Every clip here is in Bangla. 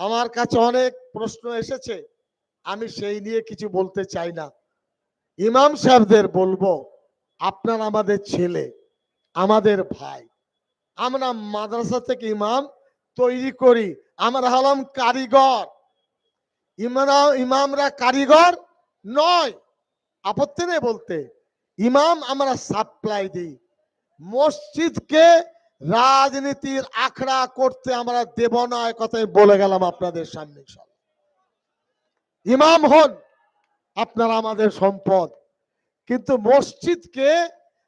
আমার কাছে অনেক প্রশ্ন এসেছে, আমি সেই নিয়ে কিছু বলতে চাই না। ইমাম সাহেবদের বলবো, আপনারা আমাদের ছেলে, আমাদের ভাই, আমরা মাদ্রাসা থেকে ইমাম তৈরি করি, আমরা হলাম কারিগর। ইমামরা কারিগর নয়, আপত্তি নেই বলতে। ইমাম আমরা সাপ্লাই দিই। মসজিদকে রাজনীতির আখড়া করতে আমরা দেব না, কথাই বলে গেলাম আপনাদের সামনে। ইমাম হন, আপনারা আমাদের সম্পদ, কিন্তু মসজিদকে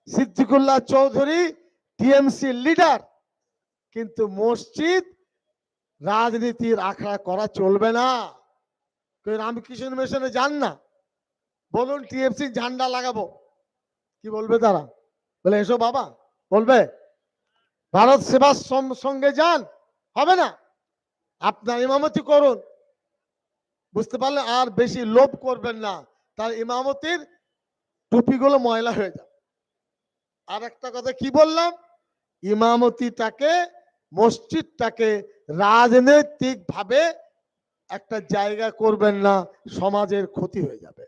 সিদ্দিকুল্লাহ চৌধুরী টিএমসি লিডার, কিন্তু মসজিদ রাজনীতির আখড়া করা চলবে না। রামকৃষ্ণ মিশনে যান না, বলুন টিএমসি ঝান্ডা লাগাবো, কি বলবে তারা? বলে এসো বাবা, বলবে ভারত সেবার সঙ্গে যান, হবে না। আপনার ইমামতি করুন, বুঝতে পারলে? আর বেশি লোভ করবেন না, তার ইমামতির টুপিগুলো ময়লা হয়ে যাবে। আর একটা কথা কি বললাম, ইমামতিটাকে, মসজিদটাকে রাজনৈতিক ভাবে একটা জায়গা করবেন না, সমাজের ক্ষতি হয়ে যাবে,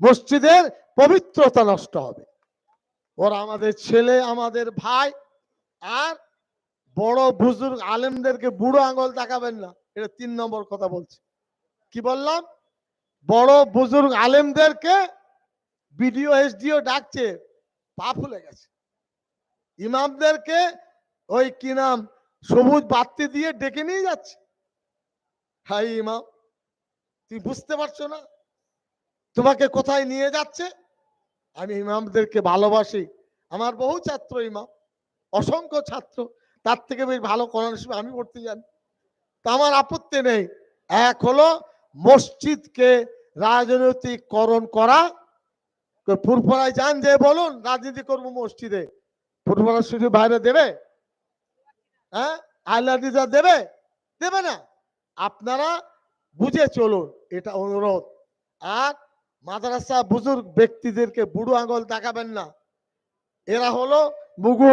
মসজিদের পবিত্রতা নষ্ট হবে। ওরা আমাদের ছেলে, আমাদের ভাই। আর বড় বুজুর্গ আলেমদেরকে বুড়ো আঙুল দেখাবেন না, এটা 3 নম্বর কথা বলছি। কি বললাম? বড় বুজুর্গ আলেমদেরকে বিডিও এসডিও ডাকছে, পা ফুলে গেছে। ইমামদেরকে ওই কি নাম, সবুজ বাতি দিয়ে ডেকে নিয়ে যাচ্ছে। হাই ইমাম, তুই বুঝতে পারছো না তোমাকে কোথায় নিয়ে যাচ্ছে? আমি ইমামদেরকে ভালোবাসি, আমার বহু ছাত্র ইমাম, অসংখ্য ছাত্র, তার থেকে বেশ ভালো কোরআন শরীফ আমি পড়তে জানি, তা আমার আপত্তি নেই। এক হলো মসজিদকে রাজনৈতিকরণ করা। ফুরফুরায় যান, যে বলুন রাজনীতি করবো মসজিদে, ফুরফুরা শুধু বাইরে দেবে? হ্যাঁ, আল্লাহ দেবে? দেবে না। আপনারা বুঝে চলুন, এটা অনুরোধ। আর মাদ্রাসা বুজুর্গ ব্যক্তিদেরকে বুড়ো আঙুল দেখাবেন না, এরা হলো মুগু